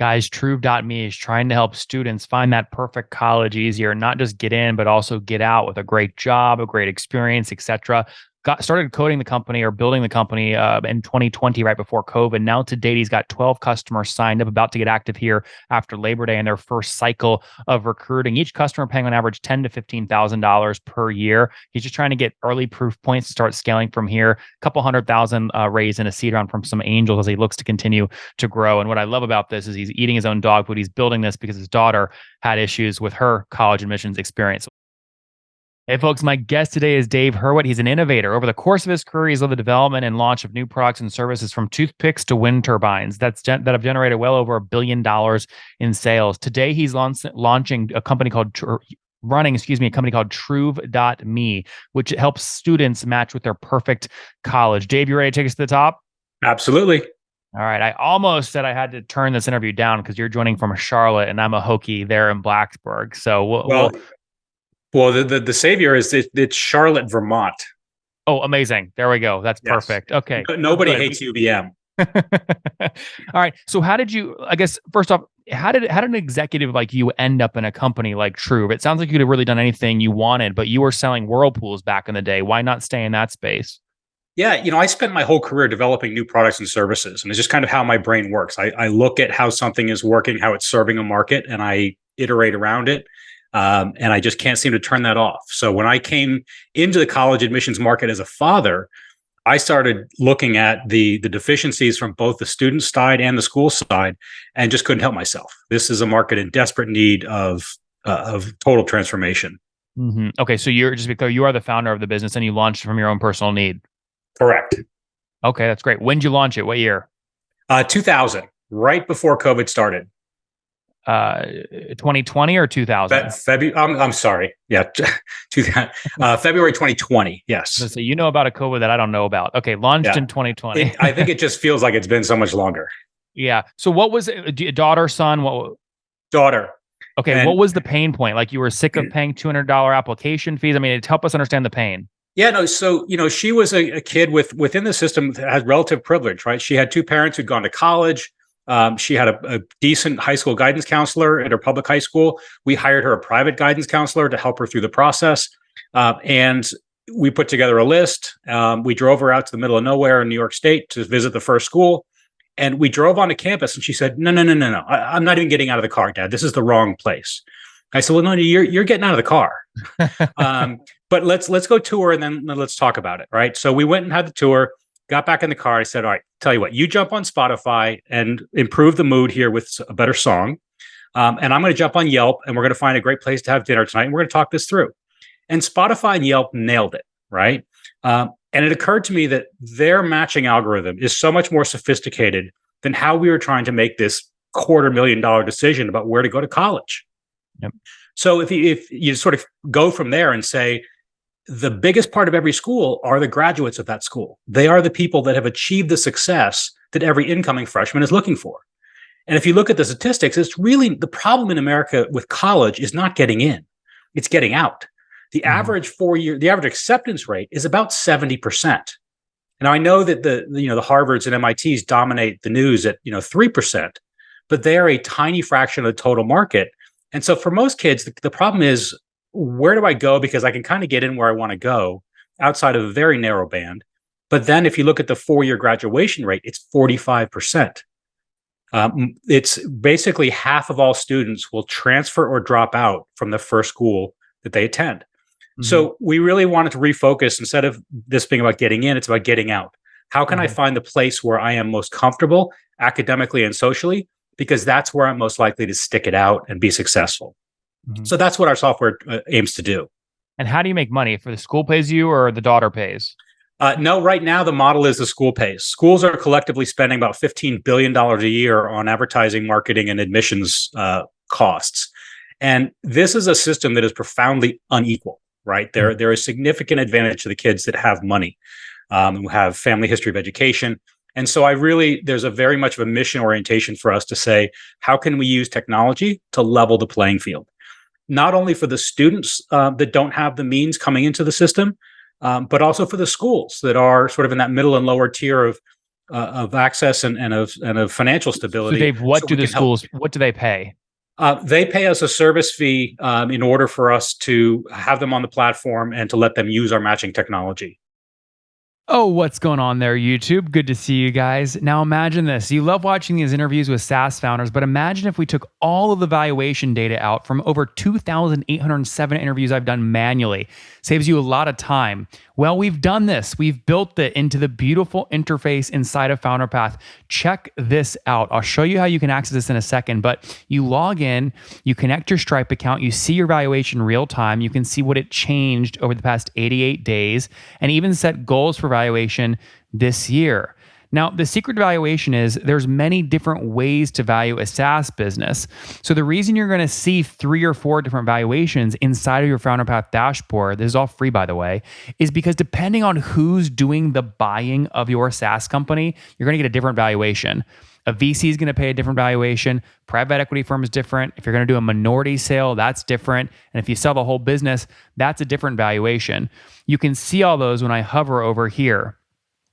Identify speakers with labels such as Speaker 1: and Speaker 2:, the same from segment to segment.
Speaker 1: Guys, Truve.me is trying to help students find that perfect college easier, not just get in, but also get out with a great job, a great experience, etc. Got started coding the company or building the company in 2020, right before COVID. Now to date, he's got 12 customers signed up, about to get active here after Labor Day in their first cycle of recruiting. Each customer paying on average $10,000 to $15,000 per year. He's just trying to get early proof points to start scaling from here. A couple hundred thousand raised in a seed round from some angels as he looks to continue to grow. And what I love about this is he's eating his own dog food. He's building this because his daughter had issues with her college admissions experience. Hey, folks, my guest today is Dave Hurwitz. He's an innovator. Over the course of his career, he's led the development and launch of new products and services from toothpicks to wind turbines that have generated well over $1 billion in sales. Today, he's launching a company called a company called Truve.me, which helps students match with their perfect college. Dave, you ready to take us to the top?
Speaker 2: Absolutely.
Speaker 1: All right. I almost said I had to turn this interview down because you're joining from Charlotte and I'm a Hokie there in Blacksburg. So
Speaker 2: the savior is it's Charlotte, Vermont.
Speaker 1: Oh, amazing. There we go. That's perfect. Okay.
Speaker 2: Nobody hates UVM.
Speaker 1: All right. So how did you, I guess, first off, how did an executive like you end up in a company like Truve? It sounds like you could have really done anything you wanted, but you were selling whirlpools back in the day. Why not stay in that space?
Speaker 2: Yeah, I spent my whole career developing new products and services, and it's just kind of how my brain works. I look at how something is working, how it's serving a market, and I iterate around it. And I just can't seem to turn that off. So when I came into the college admissions market as a father, I started looking at the deficiencies from both the student side and the school side, and just couldn't help myself. This is a market in desperate need of total transformation.
Speaker 1: Mm-hmm. Okay, so you're just because you are the founder of the business and you launched from your own personal need.
Speaker 2: Correct.
Speaker 1: Okay, that's great. When did you launch it? What year?
Speaker 2: 2000, right before COVID started.
Speaker 1: 2020 or 2000?
Speaker 2: I'm sorry. Yeah. February 2020. Yes.
Speaker 1: So you know about a COVID that I don't know about. Okay. Launched in 2020.
Speaker 2: I think it just feels like it's been so much longer.
Speaker 1: Yeah. So what was it? Daughter, son? What?
Speaker 2: Daughter.
Speaker 1: Okay. And what was the pain point? Like you were sick of paying $200 application fees? I mean, to help us understand the pain.
Speaker 2: Yeah, no. So, she was a kid within the system that has relative privilege, right? She had two parents who'd gone to college. She had a decent high school guidance counselor at her public high school. We hired her a private guidance counselor to help her through the process. And we put together a list. We drove her out to the middle of nowhere in New York State to visit the first school. And we drove onto campus and she said, no. I'm not even getting out of the car, Dad. This is the wrong place. I said, well, no, you're getting out of the car. But let's go tour and then let's talk about it. Right. So we went and had the tour. Got back in the car. I said, all right, tell you what, you jump on Spotify and improve the mood here with a better song. And I'm going to jump on Yelp and we're going to find a great place to have dinner tonight. And we're going to talk this through. And Spotify and Yelp nailed it. Right. And it occurred to me that their matching algorithm is so much more sophisticated than how we were trying to make this $250,000 decision about where to go to college.
Speaker 1: Yep.
Speaker 2: So if you sort of go from there and say, the biggest part of every school are the graduates of that school. They are the people that have achieved the success that every incoming freshman is looking for. And if you look at the statistics, it's really the problem in America with college is not getting in, it's getting out. The average acceptance rate is about 70%. Now I know that the Harvards and MITs dominate the news at 3%, but they are a tiny fraction of the total market. And so for most kids, the problem is, where do I go? Because I can kind of get in where I want to go outside of a very narrow band. But then if you look at the 4-year graduation rate, it's 45%. It's basically half of all students will transfer or drop out from the first school that they attend. Mm-hmm. So we really wanted to refocus. Instead of this being about getting in, it's about getting out. How can I find the place where I am most comfortable academically and socially? Because that's where I'm most likely to stick it out and be successful. Mm-hmm. So that's what our software aims to do.
Speaker 1: And how do you make money? If the school pays you or the daughter pays?
Speaker 2: No, right now the model is the school pays. Schools are collectively spending about $15 billion a year on advertising, marketing, and admissions costs. And this is a system that is profoundly unequal, right? There is significant advantage to the kids that have money, who have family history of education. And so there's a very much of a mission orientation for us to say, how can we use technology to level the playing field? Not only for the students that don't have the means coming into the system, but also for the schools that are sort of in that middle and lower tier of access and of financial
Speaker 1: So
Speaker 2: stability,
Speaker 1: Dave,
Speaker 2: so
Speaker 1: what do
Speaker 2: we
Speaker 1: the
Speaker 2: can help.
Speaker 1: schools, what do they pay?
Speaker 2: They pay us a service fee in order for us to have them on the platform and to let them use our matching technology.
Speaker 1: Oh, what's going on there, YouTube? Good to see you guys. Now imagine this. You love watching these interviews with SaaS founders, but imagine if we took all of the valuation data out from over 2,807 interviews I've done manually. Saves you a lot of time. Well, we've done this. We've built it into the beautiful interface inside of FounderPath. Check this out. I'll show you how you can access this in a second, but you log in, you connect your Stripe account, you see your valuation real time, you can see what it changed over the past 88 days, and even set goals for valuation this year. Now, the secret to valuation is there's many different ways to value a SaaS business. So the reason you're going to see 3 or 4 different valuations inside of your FounderPath dashboard, this is all free by the way, is because depending on who's doing the buying of your SaaS company, you're going to get a different valuation. A VC is going to pay a different valuation. Private equity firm is different. If you're going to do a minority sale, that's different. And if you sell the whole business, that's a different valuation. You can see all those when I hover over here.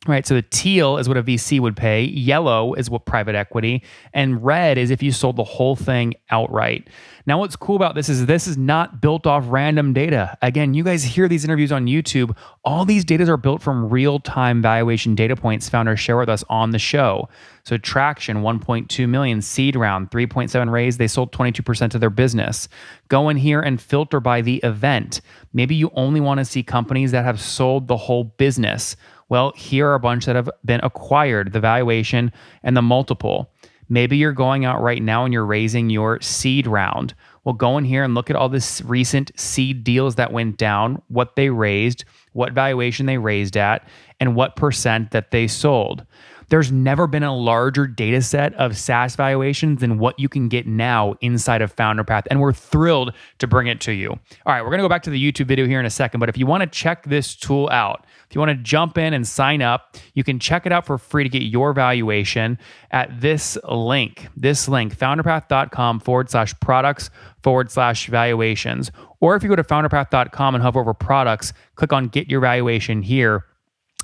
Speaker 1: Right, so the teal is what a VC would pay, yellow is what private equity, and red is if you sold the whole thing outright. Now, what's cool about this is not built off random data. Again, you guys hear these interviews on YouTube. All these data are built from real-time valuation data points founders share with us on the show. So traction, 1.2 million, seed round, 3.7 raise, they sold 22% of their business. Go in here and filter by the event. Maybe you only want to see companies that have sold the whole business. Well, here are a bunch that have been acquired, the valuation and the multiple. Maybe you're going out right now and you're raising your seed round. Well, go in here and look at all this recent seed deals that went down, what they raised, what valuation they raised at, and what percent that they sold. There's never been a larger data set of SaaS valuations than what you can get now inside of FounderPath, and we're thrilled to bring it to you. All right, we're going to go back to the YouTube video here in a second, but if you want to check this tool out, if you want to jump in and sign up, you can check it out for free to get your valuation at this link, founderpath.com/products/valuations. Or if you go to founderpath.com and hover over products, click on get your valuation here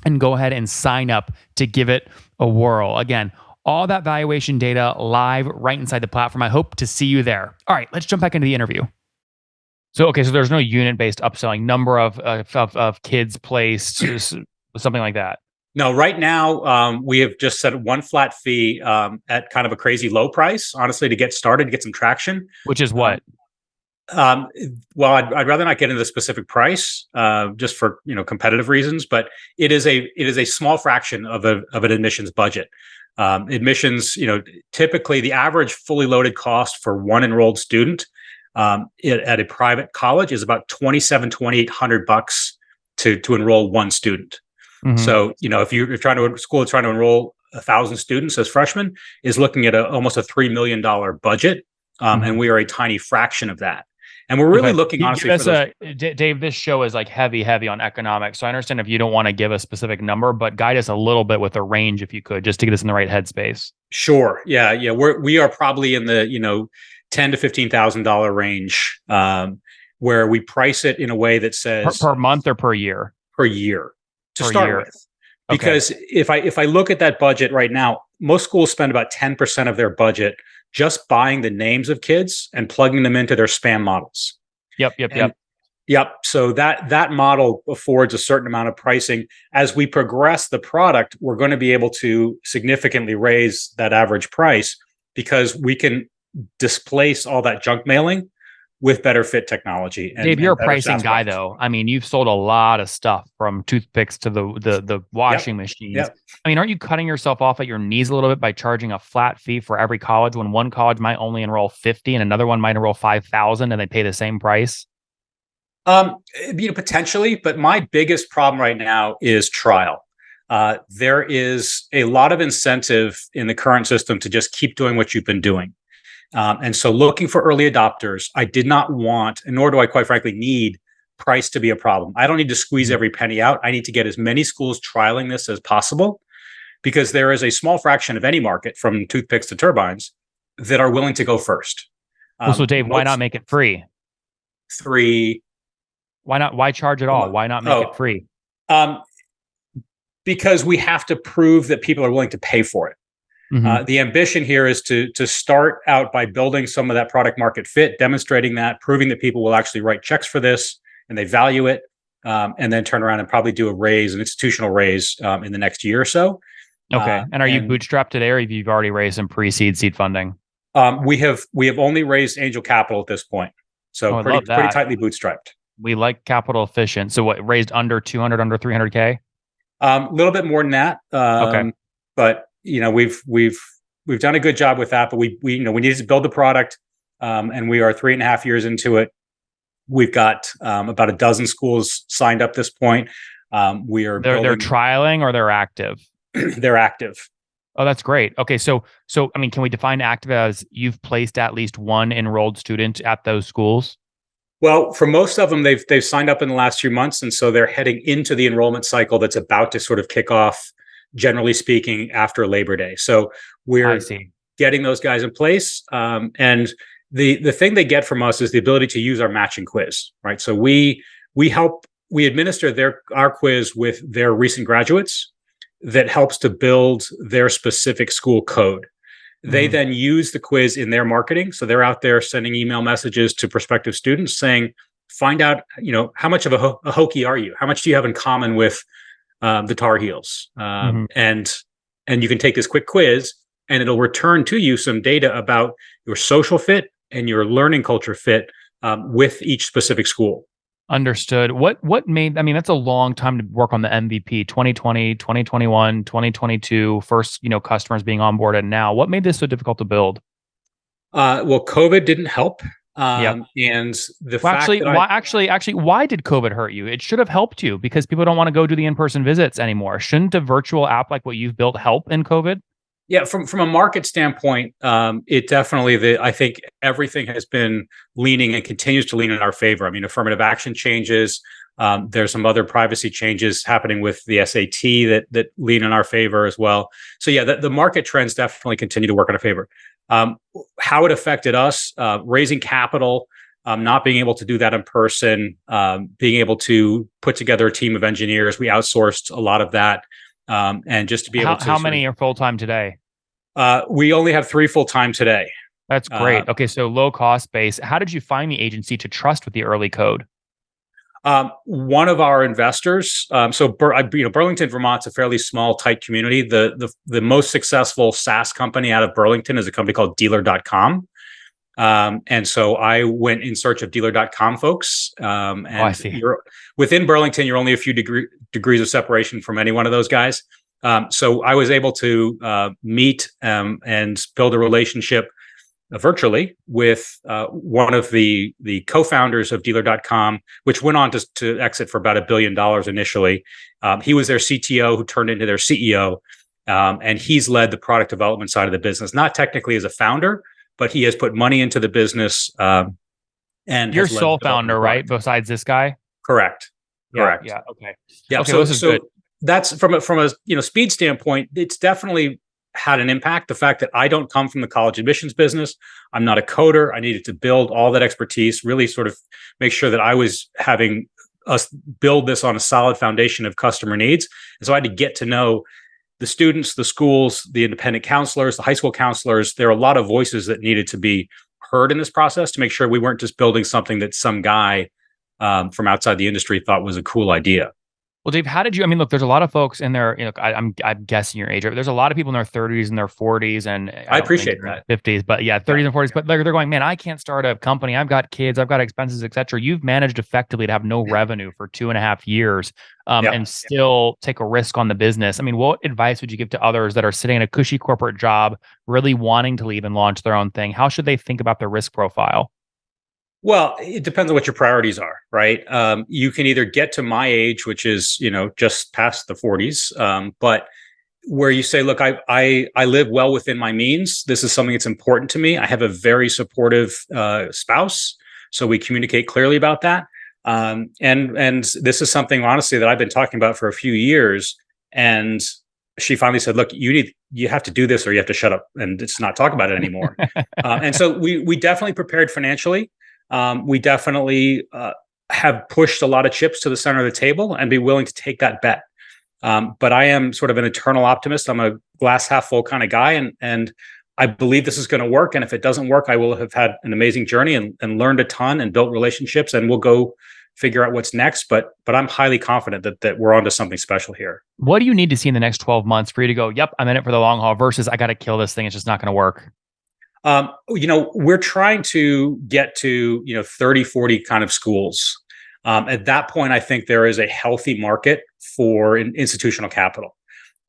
Speaker 1: and go ahead and sign up to give it a whirl. Again, all that valuation data live right inside the platform. I hope to see you there. All right, let's jump back into the interview. So there's no unit-based upselling, number of kids placed, something like that.
Speaker 2: No, right now we have just set one flat fee at kind of a crazy low price, honestly, to get started, get some traction.
Speaker 1: Which is what?
Speaker 2: Well, I'd rather not get into the specific price, just for competitive reasons. But it is a small fraction of an admissions budget. Admissions, typically the average fully loaded cost for one enrolled student at a private college is about $2,800 to enroll one student. Mm-hmm. So, if you're trying to school is trying to enroll 1,000 students as freshmen, is looking at almost a $3 million budget, and we are a tiny fraction of that. And we're really looking, honestly, for those.
Speaker 1: Dave, this show is like heavy on economics. So I understand if you don't want to give a specific number, but guide us a little bit with a range, if you could, just to get us in the right headspace.
Speaker 2: Sure. Yeah. We are probably in the $10,000 to $15,000 range, where we price it in a way that says
Speaker 1: per month or per year.
Speaker 2: Per year to start with, because if I look at that budget right now, most schools spend about 10% of their budget just buying the names of kids and plugging them into their spam models.
Speaker 1: Yep.
Speaker 2: So that model affords a certain amount of pricing. As we progress the product, we're going to be able to significantly raise that average price because we can displace all that junk mailing with better fit technology.
Speaker 1: Dave, you're a pricing guy, though. I mean, you've sold a lot of stuff from toothpicks to the washing machines.
Speaker 2: Yep.
Speaker 1: I mean, aren't you cutting yourself off at your knees a little bit by charging a flat fee for every college when one college might only enroll 50 and another one might enroll 5,000 and they pay the same price?
Speaker 2: Potentially, but my biggest problem right now is trial. There is a lot of incentive in the current system to just keep doing what you've been doing. And so looking for early adopters, I did not want, and nor do I quite frankly need, price to be a problem. I don't need to squeeze every penny out. I need to get as many schools trialing this as possible, because there is a small fraction of any market, from toothpicks to turbines, that are willing to go first.
Speaker 1: So Dave, why not make it free? Why not? Why charge it all? Why not make it free?
Speaker 2: Because we have to prove that people are willing to pay for it. The ambition here is to start out by building some of that product market fit, demonstrating that, proving that people will actually write checks for this and they value it, and then turn around and probably do a raise, an institutional raise, in the next year or so.
Speaker 1: Okay. And are you bootstrapped today, or have you already raised some pre-seed seed funding?
Speaker 2: We have only raised angel capital at this point, so
Speaker 1: I love that.
Speaker 2: pretty tightly bootstrapped.
Speaker 1: We like capital efficient. So what, raised under 200, under 300K?
Speaker 2: A little bit more than that.
Speaker 1: Okay.
Speaker 2: But we've done a good job with that. But we needed to build the product, and we are 3.5 years into it. We've got about a dozen schools signed up at this point. They're
Speaker 1: trialing, or they're active?
Speaker 2: They're active.
Speaker 1: Oh, that's great. Okay, so I mean, can we define active as you've placed at least one enrolled student at those schools?
Speaker 2: Well, for most of them, they've signed up in the last few months, and so they're heading into the enrollment cycle that's about to sort of kick off, generally speaking, after Labor Day. So we're getting those guys in place, and the thing they get from us is the ability to use our matching quiz, right? So we administer our quiz with their recent graduates that helps to build their specific school code. They then use the quiz in their marketing. So they're out there sending email messages to prospective students saying, find out, how much of a Hokie are you? How much do you have in common with the Tar Heels? And you can take this quick quiz, and it'll return to you some data about your social fit and your learning culture fit with each specific school.
Speaker 1: Understood. What made, I mean, that's a long time to work on the MVP, 2020, 2021, 2022, first, customers being onboarded now. What made this so difficult to build?
Speaker 2: Well, COVID didn't help.
Speaker 1: Yep.
Speaker 2: And the
Speaker 1: fact that why did COVID hurt you? It should have helped you, because people don't want to go do the in-person visits anymore. Shouldn't a virtual app like what you've built help in COVID?
Speaker 2: Yeah, from a market standpoint, it definitely, I think everything has been leaning and continues to lean in our favor. I mean, affirmative action changes. There's some other privacy changes happening with the SAT that lean in our favor as well. So yeah, the market trends definitely continue to work in our favor. How it affected us, raising capital, not being able to do that in person, being able to put together a team of engineers. We outsourced a lot of that. And just to be able to.
Speaker 1: How many are full-time today?
Speaker 2: We only have 3 full-time today.
Speaker 1: That's great. Okay, so low cost base. How did you find the agency to trust with the early code?
Speaker 2: One of our investors. Burlington, Vermont's a fairly small, tight community. The most successful SaaS company out of Burlington is a company called Dealer.com. And so I went in search of Dealer.com folks.
Speaker 1: I see.
Speaker 2: Within Burlington, you're only a few degrees of separation from any one of those guys. So I was able to meet and build a relationship virtually with one of the co-founders of Dealer.com, which went on to exit for about $1 billion initially. He was their CTO who turned into their CEO, and he's led the product development side of the business, not technically as a founder, but he has put money into the business. And
Speaker 1: you're sole founder, right? Besides this guy?
Speaker 2: Correct.
Speaker 1: Yeah. Okay.
Speaker 2: Yeah.
Speaker 1: Okay, so good.
Speaker 2: That's from a speed standpoint, it's definitely had an impact. The fact that I don't come from the college admissions business, I'm not a coder. I needed to build all that expertise, really sort of make sure that I was having us build this on a solid foundation of customer needs. And so I had to get to know the students, the schools, the independent counselors, the high school counselors. There are a lot of voices that needed to be heard in this process to make sure we weren't just building something that some guy from outside the industry thought was a cool idea.
Speaker 1: Well, Dave, how did you? I mean, look, there's a lot of folks in their, I'm guessing your age. There's a lot of people in their 30s and their 40s, and
Speaker 2: I appreciate that
Speaker 1: 50s, but yeah, 30s and 40s. But they're going, man, I can't start a company. I've got kids, I've got expenses, etc. You've managed effectively to have no revenue for 2.5 years, and still take a risk on the business. I mean, what advice would you give to others that are sitting in a cushy corporate job, really wanting to leave and launch their own thing? How should they think about their risk profile?
Speaker 2: Well, it depends on what your priorities are, right? You can either get to my age, which is, just past the 40s, but where you say, look, I live well within my means. This is something that's important to me. I have a very supportive spouse, so we communicate clearly about that. And this is something, honestly, that I've been talking about for a few years. And she finally said, look, you have to do this, or you have to shut up and just not talk about it anymore. And so we definitely prepared financially. We definitely have pushed a lot of chips to the center of the table and be willing to take that bet. But I am sort of an eternal optimist. I'm a glass half full kind of guy, and I believe this is going to work. And if it doesn't work, I will have had an amazing journey and learned a ton and built relationships, and we'll go figure out what's next. But I'm highly confident that we're onto something special here.
Speaker 1: What do you need to see in the next 12 months for you to go, yep, I'm in it for the long haul versus I got to kill this thing. It's just not going to work.
Speaker 2: We're trying to get to, 30, 40 kind of schools. At that point, I think there is a healthy market for institutional capital.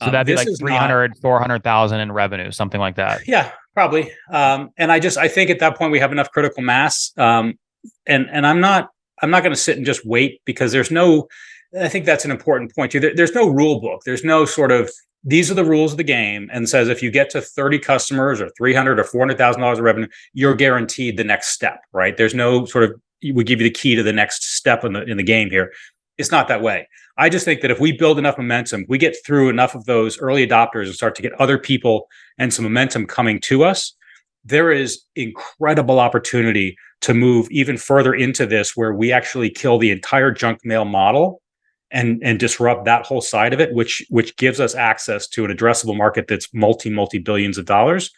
Speaker 1: So that'd be like 300, 400,000 in revenue, something like that.
Speaker 2: Yeah, probably. And I think at that point we have enough critical mass. And I'm not going to sit and just wait, because I think that's an important point too. There's no rule book. There's no sort of, these are the rules of the game, and says if you get to 30 customers or 300 or $400,000 of revenue, you're guaranteed the next step, right? There's no sort of, we give you the key to the next step in the game here. It's not that way. I just think that if we build enough momentum, we get through enough of those early adopters and start to get other people and some momentum coming to us, there is incredible opportunity to move even further into this, where we actually kill the entire junk mail model and disrupt that whole side of it, which gives us access to an addressable market that's multi billions of dollars,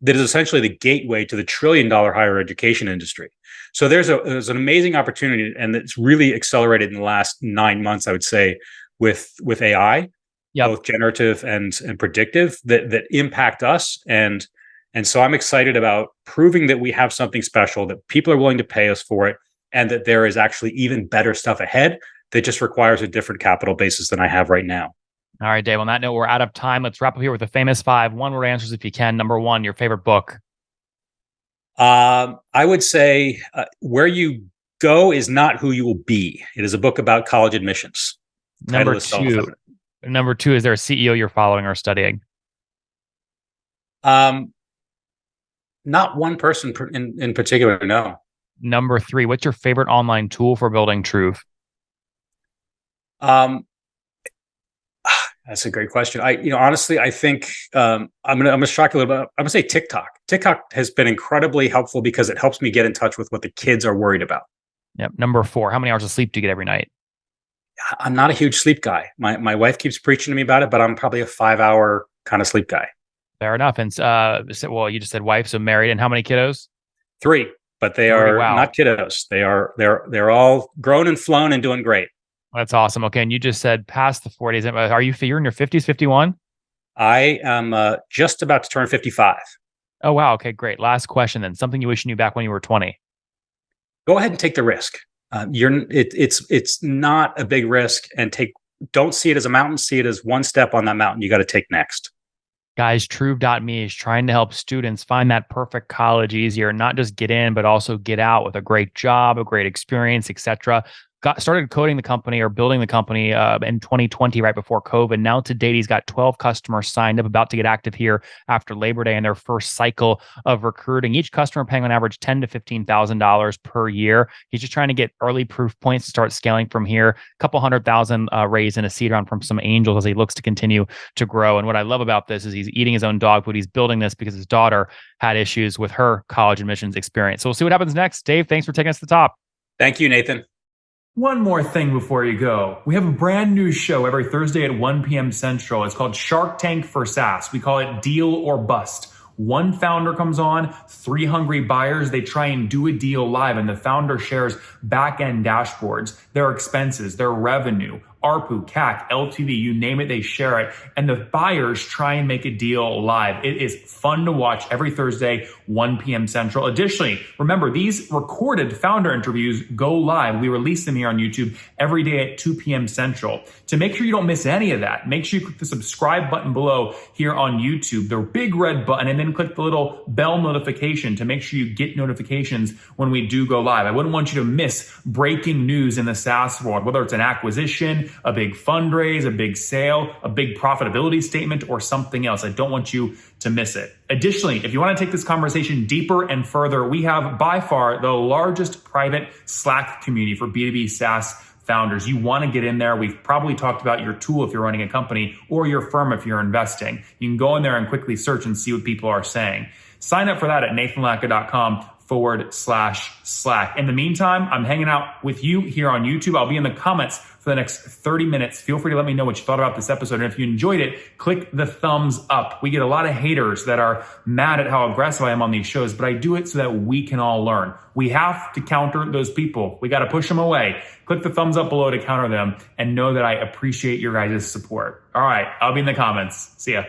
Speaker 2: that is essentially the gateway to the $1 trillion higher education industry. So there's an amazing opportunity, and it's really accelerated in the last 9 months, I would say, with AI, both generative and predictive, that impact us. And so I'm excited about proving that we have something special, that people are willing to pay us for it, and that there is actually even better stuff ahead that just requires a different capital basis than I have right now.
Speaker 1: All right, Dave. On that note, we're out of time. Let's wrap up here with the famous 5 one-word answers if you can. Number 1, your favorite book.
Speaker 2: I would say Where You Go Is Not Who You Will Be. It is a book about college admissions.
Speaker 1: Number 2, is there a CEO you're following or studying?
Speaker 2: Not one person in particular, no.
Speaker 1: Number 3, what's your favorite online tool for building truth?
Speaker 2: That's a great question. Honestly, I think I'm gonna shock you a little bit. I'm gonna say TikTok. TikTok has been incredibly helpful because it helps me get in touch with what the kids are worried about.
Speaker 1: Yep. Number 4, how many hours of sleep do you get every night?
Speaker 2: I'm not a huge sleep guy. My wife keeps preaching to me about it, but I'm probably a 5-hour kind of sleep guy.
Speaker 1: Fair enough. And well, you just said wife, so married, and how many kiddos?
Speaker 2: 3, but they are not kiddos. They're all grown and flown and doing great.
Speaker 1: That's awesome. Okay, and you just said past the 40s. Are you're in your 50s, 51?
Speaker 2: I am just about to turn 55.
Speaker 1: Oh, wow. Okay, great. Last question then. Something you wish you knew back when you were 20.
Speaker 2: Go ahead and take the risk. It's not a big risk, and don't see it as a mountain. See it as one step on that mountain you got to take next.
Speaker 1: Guys, Truve.me is trying to help students find that perfect college easier, not just get in, but also get out with a great job, a great experience, etc. Started coding the company or building the company in 2020, right before COVID. Now to date, he's got 12 customers signed up, about to get active here after Labor Day in their first cycle of recruiting. Each customer paying on average $10,000 to $15,000 per year. He's just trying to get early proof points to start scaling from here. A couple $100,000 raised in a seed round from some angels as he looks to continue to grow. And what I love about this is he's eating his own dog food. He's building this because his daughter had issues with her college admissions experience. So we'll see what happens next. Dave, thanks for taking us to the top.
Speaker 2: Thank you, Nathan.
Speaker 3: One more thing before you go. We have a brand new show every Thursday at 1 p.m. Central. It's called Shark Tank for SaaS. We call it Deal or Bust. One founder comes on, 3 hungry buyers. They try and do a deal live, and the founder shares back-end dashboards, their expenses, their revenue, ARPU, CAC, LTV, you name it, they share it. And the buyers try and make a deal live. It is fun to watch every Thursday, 1 p.m. Central. Additionally, remember, these recorded founder interviews go live. We release them here on YouTube every day at 2 p.m. Central. To make sure you don't miss any of that, make sure you click the subscribe button below here on YouTube, the big red button, and then click the little bell notification to make sure you get notifications when we do go live. I wouldn't want you to miss breaking news in the SaaS world, whether it's an acquisition, a big fundraise, a big sale, a big profitability statement, or something else. I don't want you to miss it. Additionally, if you want to take this conversation deeper and further, we have by far the largest private Slack community for B2B SaaS founders. You want to get in there. We've probably talked about your tool if you're running a company, or your firm if you're investing. You can go in there and quickly search and see what people are saying. Sign up for that at nathanlatka.com /Slack. In the meantime, I'm hanging out with you here on YouTube. I'll be in the comments for the next 30 minutes. Feel free to let me know what you thought about this episode. And if you enjoyed it, click the thumbs up. We get a lot of haters that are mad at how aggressive I am on these shows, but I do it so that we can all learn. We have to counter those people. We got to push them away. Click the thumbs up below to counter them and know that I appreciate your guys' support. All right, I'll be in the comments. See ya.